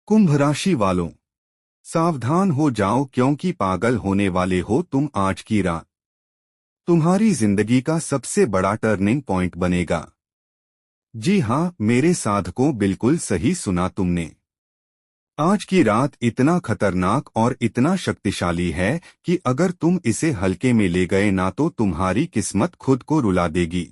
कुंभ राशि वालों, सावधान हो जाओ क्योंकि पागल होने वाले हो तुम। आज की रात तुम्हारी जिंदगी का सबसे बड़ा टर्निंग पॉइंट बनेगा। जी हाँ मेरे साधकों, बिल्कुल सही सुना तुमने। आज की रात इतना खतरनाक और इतना शक्तिशाली है कि अगर तुम इसे हल्के में ले गए ना तो तुम्हारी किस्मत खुद को रुला देगी।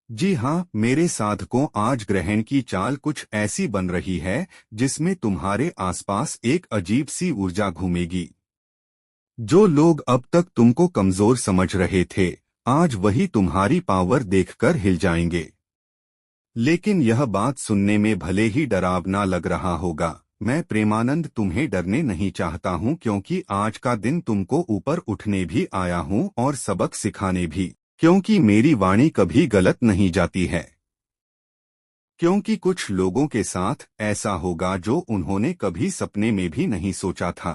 जी हाँ मेरे साधकों, आज ग्रहण की चाल कुछ ऐसी बन रही है जिसमें तुम्हारे आसपास एक अजीब सी ऊर्जा घूमेगी। जो लोग अब तक तुमको कमजोर समझ रहे थे, आज वही तुम्हारी पावर देखकर हिल जाएंगे। लेकिन यह बात सुनने में भले ही डरावना लग रहा होगा, मैं प्रेमानंद तुम्हें डरने नहीं चाहता हूं, क्योंकि आज का दिन तुमको ऊपर उठने भी आया हूं और सबक सिखाने भी। क्योंकि मेरी वाणी कभी गलत नहीं जाती है। क्योंकि कुछ लोगों के साथ ऐसा होगा जो उन्होंने कभी सपने में भी नहीं सोचा था।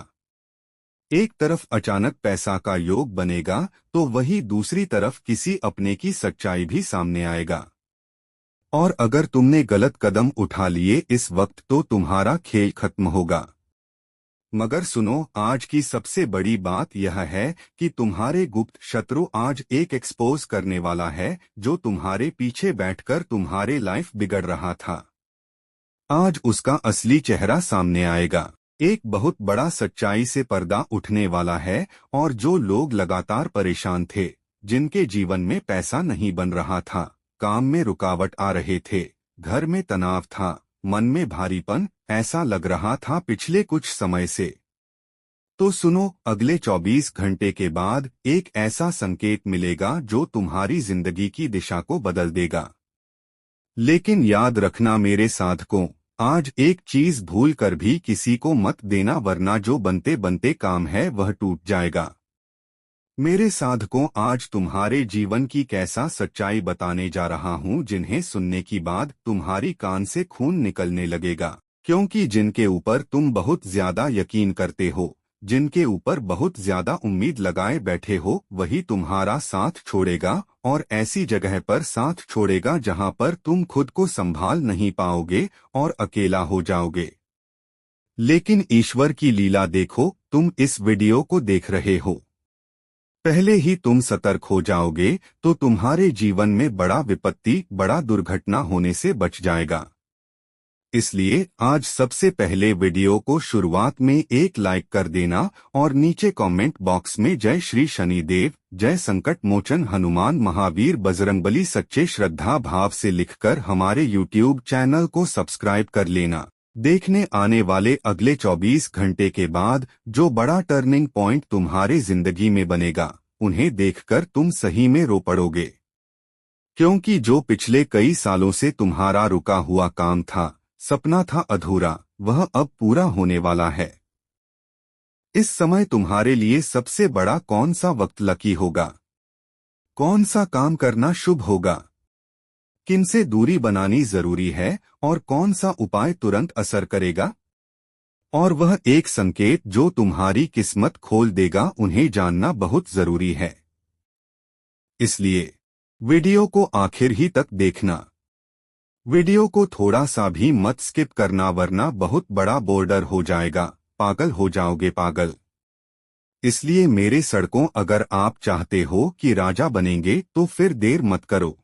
एक तरफ अचानक पैसा का योग बनेगा तो वही दूसरी तरफ किसी अपने की सच्चाई भी सामने आएगा। और अगर तुमने गलत कदम उठा लिए इस वक्त तो तुम्हारा खेल खत्म होगा। मगर सुनो, आज की सबसे बड़ी बात यह है कि तुम्हारे गुप्त शत्रु आज एक एक्सपोज करने वाला है जो तुम्हारे पीछे बैठकर तुम्हारे लाइफ बिगड़ रहा था। आज उसका असली चेहरा सामने आएगा। एक बहुत बड़ा सच्चाई से पर्दा उठने वाला है और जो लोग लगातार परेशान थे, जिनके जीवन में पैसा नहीं बन रहा था, काम में रुकावट आ रहे थे, घर में तनाव था, मन में भारीपन ऐसा लग रहा था पिछले कुछ समय से, तो सुनो, अगले 24 घंटे के बाद एक ऐसा संकेत मिलेगा जो तुम्हारी जिंदगी की दिशा को बदल देगा। लेकिन याद रखना मेरे साधकों, आज एक चीज भूल कर भी किसी को मत देना, वरना जो बनते बनते काम है वह टूट जाएगा। मेरे साधकों, आज तुम्हारे जीवन की कैसा सच्चाई बताने जा रहा हूँ जिन्हें सुनने की बाद तुम्हारी कान से खून निकलने लगेगा। क्योंकि जिनके ऊपर तुम बहुत ज्यादा यकीन करते हो, जिनके ऊपर बहुत ज्यादा उम्मीद लगाए बैठे हो, वही तुम्हारा साथ छोड़ेगा और ऐसी जगह पर साथ छोड़ेगा जहां पर तुम खुद को संभाल नहीं पाओगे और अकेला हो जाओगे। लेकिन ईश्वर की लीला देखो, तुम इस वीडियो को देख रहे हो, पहले ही तुम सतर्क हो जाओगे तो तुम्हारे जीवन में बड़ा विपत्ति, बड़ा दुर्घटना होने से बच जाएगा। इसलिए आज सबसे पहले वीडियो को शुरुआत में एक लाइक कर देना और नीचे कमेंट बॉक्स में जय श्री शनिदेव, जय संकट मोचन हनुमान महावीर बजरंगबली सच्चे श्रद्धा भाव से लिखकर हमारे यूट्यूब चैनल को सब्सक्राइब कर लेना। देखने आने वाले अगले 24 घंटे के बाद जो बड़ा टर्निंग पॉइंट तुम्हारे जिंदगी में बनेगा, उन्हें देखकर तुम सही में रो पड़ोगे। क्योंकि जो पिछले कई सालों से तुम्हारा रुका हुआ काम था, सपना था अधूरा, वह अब पूरा होने वाला है। इस समय तुम्हारे लिए सबसे बड़ा कौन सा वक्त लकी होगा? कौन सा काम करना शुभ होगा? किनसे दूरी बनानी जरूरी है और कौन सा उपाय तुरंत असर करेगा? और वह एक संकेत जो तुम्हारी किस्मत खोल देगा, उन्हें जानना बहुत जरूरी है। इसलिए वीडियो को आखिर ही तक देखना। वीडियो को थोड़ा सा भी मत स्किप करना, वरना बहुत बड़ा बोर्डर हो जाएगा, पागल हो जाओगे पागल। इसलिए मेरे सड़कों, अगर आप चाहते हो कि राजा बनेंगे तो फिर देर मत करो।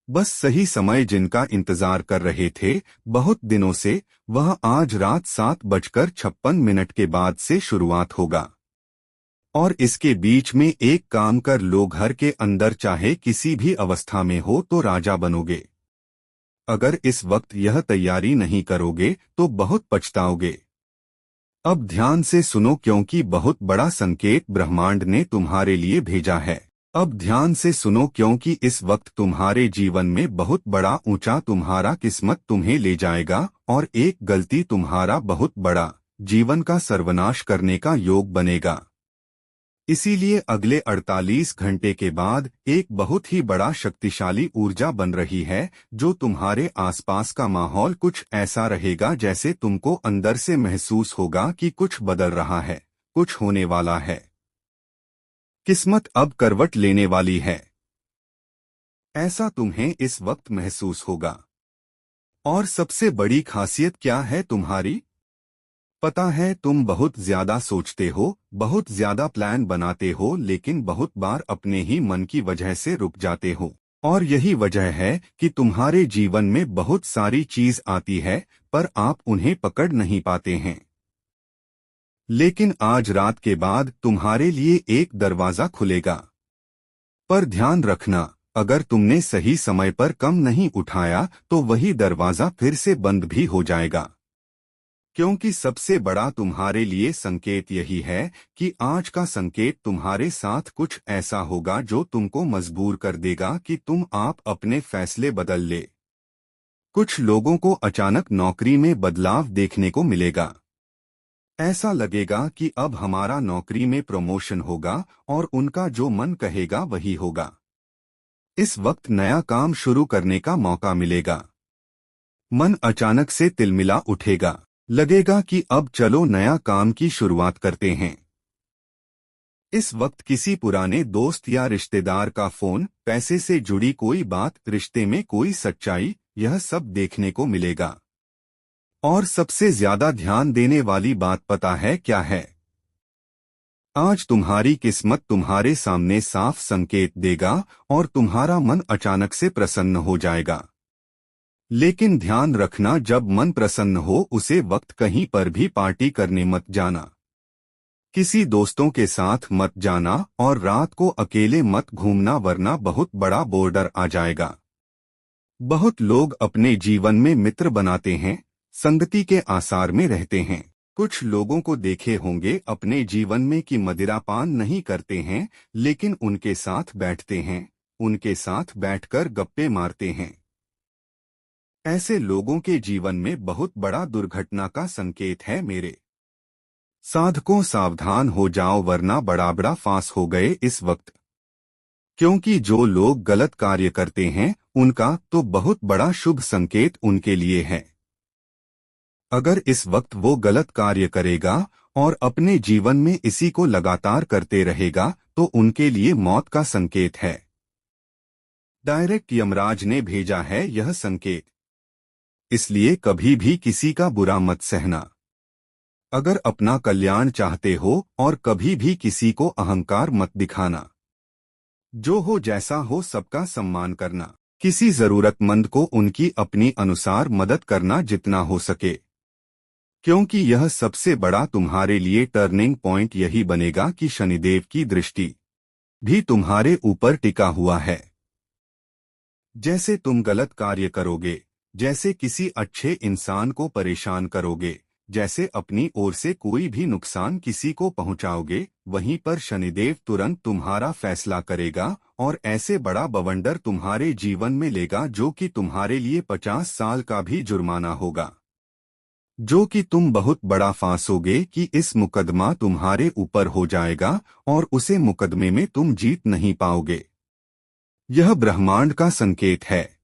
बस सही समय जिनका इंतजार कर रहे थे बहुत दिनों से, वह आज रात 7:56 के बाद से शुरुआत होगा। और इसके बीच में एक काम कर लो, घर के अंदर चाहे किसी भी अवस्था में हो तो राजा बनोगे। अगर इस वक्त यह तैयारी नहीं करोगे तो बहुत पछताओगे। अब ध्यान से सुनो, क्योंकि बहुत बड़ा संकेत ब्रह्मांड ने तुम्हारे लिए भेजा है। अब ध्यान से सुनो, क्योंकि इस वक्त तुम्हारे जीवन में बहुत बड़ा ऊंचा तुम्हारा किस्मत तुम्हें ले जाएगा और एक गलती तुम्हारा बहुत बड़ा जीवन का सर्वनाश करने का योग बनेगा। इसीलिए अगले 48 घंटे के बाद एक बहुत ही बड़ा शक्तिशाली ऊर्जा बन रही है, जो तुम्हारे आसपास का माहौल कुछ ऐसा रहेगा जैसे तुमको अंदर से महसूस होगा कि कुछ बदल रहा है, कुछ होने वाला है। किस्मत अब करवट लेने वाली है, ऐसा तुम्हें इस वक्त महसूस होगा। और सबसे बड़ी खासियत क्या है तुम्हारी? पता है, तुम बहुत ज्यादा सोचते हो, बहुत ज्यादा प्लान बनाते हो, लेकिन बहुत बार अपने ही मन की वजह से रुक जाते हो। और यही वजह है कि तुम्हारे जीवन में बहुत सारी चीज आती है, पर आप उन्हें पकड़ नहीं पाते हैं। लेकिन आज रात के बाद तुम्हारे लिए एक दरवाजा खुलेगा। पर ध्यान रखना, अगर तुमने सही समय पर कम नहीं उठाया तो वही दरवाजा फिर से बंद भी हो जाएगा। क्योंकि सबसे बड़ा तुम्हारे लिए संकेत यही है कि आज का संकेत तुम्हारे साथ कुछ ऐसा होगा जो तुमको मजबूर कर देगा कि आप अपने फैसले बदल ले। कुछ लोगों को अचानक नौकरी में बदलाव देखने को मिलेगा। ऐसा लगेगा कि अब हमारा नौकरी में प्रमोशन होगा और उनका जो मन कहेगा वही होगा। इस वक्त नया काम शुरू करने का मौका मिलेगा। मन अचानक से तिलमिला उठेगा, लगेगा कि अब चलो नया काम की शुरुआत करते हैं। इस वक्त किसी पुराने दोस्त या रिश्तेदार का फोन, पैसे से जुड़ी कोई बात, रिश्ते में कोई सच्चाई, यह सब देखने को मिलेगा। और सबसे ज्यादा ध्यान देने वाली बात पता है क्या है? आज तुम्हारी किस्मत तुम्हारे सामने साफ संकेत देगा और तुम्हारा मन अचानक से प्रसन्न हो जाएगा। लेकिन ध्यान रखना, जब मन प्रसन्न हो उसे वक्त कहीं पर भी पार्टी करने मत जाना। किसी दोस्तों के साथ मत जाना और रात को अकेले मत घूमना, वरना बहुत बड़ा बोर्डर आ जाएगा। बहुत लोग अपने जीवन में मित्र बनाते हैं, संगति के आसार में रहते हैं। कुछ लोगों को देखे होंगे अपने जीवन में कि मदिरापान नहीं करते हैं, लेकिन उनके साथ बैठते हैं, उनके साथ बैठकर गप्पे मारते हैं। ऐसे लोगों के जीवन में बहुत बड़ा दुर्घटना का संकेत है मेरे साधकों। सावधान हो जाओ, वरना बड़ा बड़ा फांस हो गए इस वक्त। क्योंकि जो लोग गलत कार्य करते हैं उनका तो बहुत बड़ा शुभ संकेत उनके लिए है। अगर इस वक्त वो गलत कार्य करेगा और अपने जीवन में इसी को लगातार करते रहेगा तो उनके लिए मौत का संकेत है। डायरेक्ट यमराज ने भेजा है यह संकेत। इसलिए कभी भी किसी का बुरा मत सहना। अगर अपना कल्याण चाहते हो और कभी भी किसी को अहंकार मत दिखाना। जो हो जैसा हो सबका सम्मान करना। किसी जरूरतमंद को उनकी अपनी अनुसार मदद करना जितना हो सके। क्योंकि यह सबसे बड़ा तुम्हारे लिए टर्निंग पॉइंट यही बनेगा कि शनिदेव की दृष्टि भी तुम्हारे ऊपर टिका हुआ है। जैसे तुम गलत कार्य करोगे, जैसे किसी अच्छे इंसान को परेशान करोगे, जैसे अपनी ओर से कोई भी नुकसान किसी को पहुंचाओगे, वहीं पर शनिदेव तुरंत तुम्हारा फैसला करेगा और ऐसे बड़ा बवंडर तुम्हारे जीवन में लेगा जो कि तुम्हारे लिए 50 साल का भी जुर्माना होगा। जो कि तुम बहुत बड़ा फांसोगे कि इस मुकदमा तुम्हारे ऊपर हो जाएगा और उसे मुकदमे में तुम जीत नहीं पाओगे। यह ब्रह्मांड का संकेत है।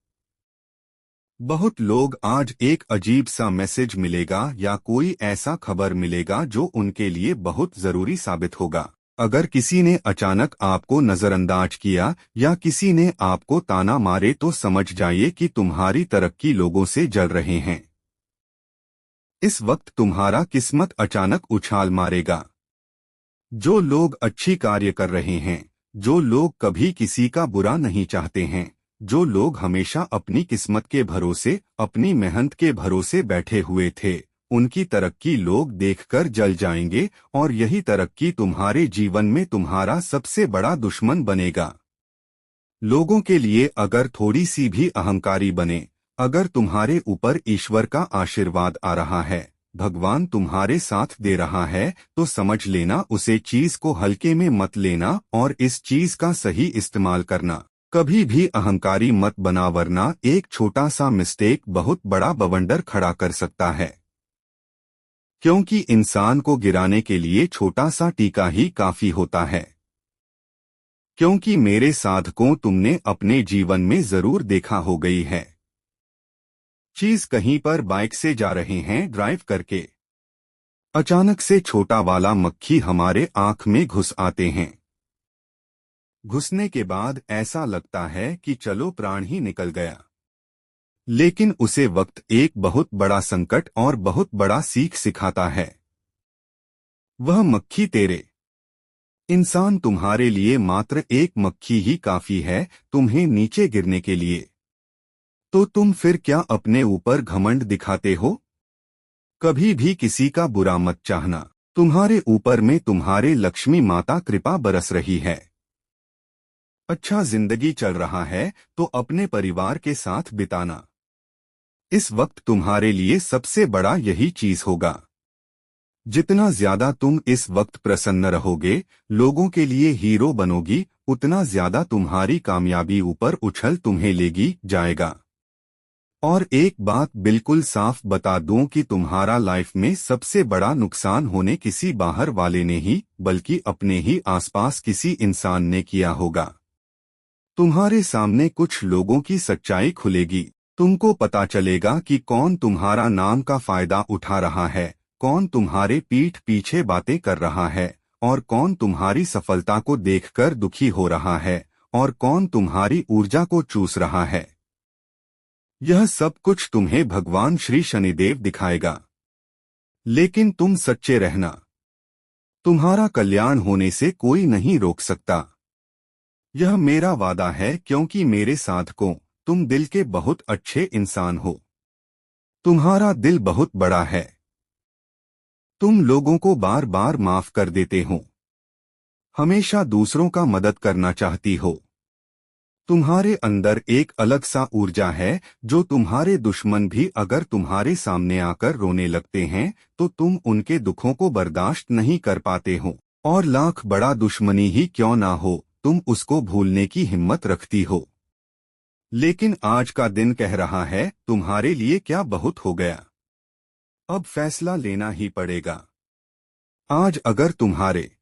बहुत लोग आज एक अजीब सा मैसेज मिलेगा या कोई ऐसा खबर मिलेगा जो उनके लिए बहुत जरूरी साबित होगा। अगर किसी ने अचानक आपको नजरअंदाज किया या किसी ने आपको ताना मारे तो समझ जाइए कि तुम्हारी तरक्की लोगों से जल रहे हैं। इस वक्त तुम्हारा किस्मत अचानक उछाल मारेगा। जो लोग अच्छी कार्य कर रहे हैं, जो लोग कभी किसी का बुरा नहीं चाहते हैं, जो लोग हमेशा अपनी किस्मत के भरोसे, अपनी मेहनत के भरोसे बैठे हुए थे, उनकी तरक्की लोग देखकर जल जाएंगे और यही तरक्की तुम्हारे जीवन में तुम्हारा सबसे बड़ा दुश्मन बनेगा। लोगों के लिए अगर थोड़ी सी भी अहंकारी बने, अगर तुम्हारे ऊपर ईश्वर का आशीर्वाद आ रहा है, भगवान तुम्हारे साथ दे रहा है, तो समझ लेना उसे चीज को हल्के में मत लेना और इस चीज का सही इस्तेमाल करना। कभी भी अहंकारी मत बना, वरना एक छोटा सा मिस्टेक बहुत बड़ा बवंडर खड़ा कर सकता है। क्योंकि इंसान को गिराने के लिए छोटा सा टीका ही काफी होता है। क्योंकि मेरे साधकों, तुमने अपने जीवन में जरूर देखा हो गई है चीज, कहीं पर बाइक से जा रहे हैं ड्राइव करके, अचानक से छोटा वाला मक्खी हमारे आंख में घुस आते हैं। घुसने के बाद ऐसा लगता है कि चलो प्राण ही निकल गया। लेकिन उसे वक्त एक बहुत बड़ा संकट और बहुत बड़ा सीख सिखाता है। वह मक्खी तेरे इंसान तुम्हारे लिए मात्र एक मक्खी ही काफी है तुम्हें नीचे गिरने के लिए। तो तुम फिर क्या अपने ऊपर घमंड दिखाते हो? कभी भी किसी का बुरा मत चाहना। तुम्हारे ऊपर में तुम्हारे लक्ष्मी माता कृपा बरस रही है। अच्छा जिंदगी चल रहा है तो अपने परिवार के साथ बिताना। इस वक्त तुम्हारे लिए सबसे बड़ा यही चीज होगा। जितना ज्यादा तुम इस वक्त प्रसन्न रहोगे, लोगों के लिए हीरो बनोगी, उतना ज्यादा तुम्हारी कामयाबी ऊपर उछल तुम्हें लेगी जाएगा। और एक बात बिल्कुल साफ बता दूं कि तुम्हारा लाइफ में सबसे बड़ा नुकसान होने किसी बाहर वाले ने ही बल्कि अपने ही आसपास किसी इंसान ने किया होगा। तुम्हारे सामने कुछ लोगों की सच्चाई खुलेगी। तुमको पता चलेगा कि कौन तुम्हारा नाम का फायदा उठा रहा है, कौन तुम्हारे पीठ पीछे बातें कर रहा है, और कौन तुम्हारी सफलता को देखकर दुखी हो रहा है, और कौन तुम्हारी ऊर्जा को चूस रहा है। यह सब कुछ तुम्हें भगवान श्री शनिदेव दिखाएगा। लेकिन तुम सच्चे रहना। तुम्हारा कल्याण होने से कोई नहीं रोक सकता। यह मेरा वादा है क्योंकि मेरे साधकों, तुम दिल के बहुत अच्छे इंसान हो। तुम्हारा दिल बहुत बड़ा है। तुम लोगों को बार बार माफ कर देते हो। हमेशा दूसरों का मदद करना चाहती हो। तुम्हारे अंदर एक अलग सा ऊर्जा है जो तुम्हारे दुश्मन भी अगर तुम्हारे सामने आकर रोने लगते हैं तो तुम उनके दुखों को बर्दाश्त नहीं कर पाते हो। और लाख बड़ा दुश्मनी ही क्यों ना हो, तुम उसको भूलने की हिम्मत रखती हो। लेकिन आज का दिन कह रहा है तुम्हारे लिए क्या बहुत हो गया। अब फैसला लेना ही पड़ेगा। आज अगर तुम्हारे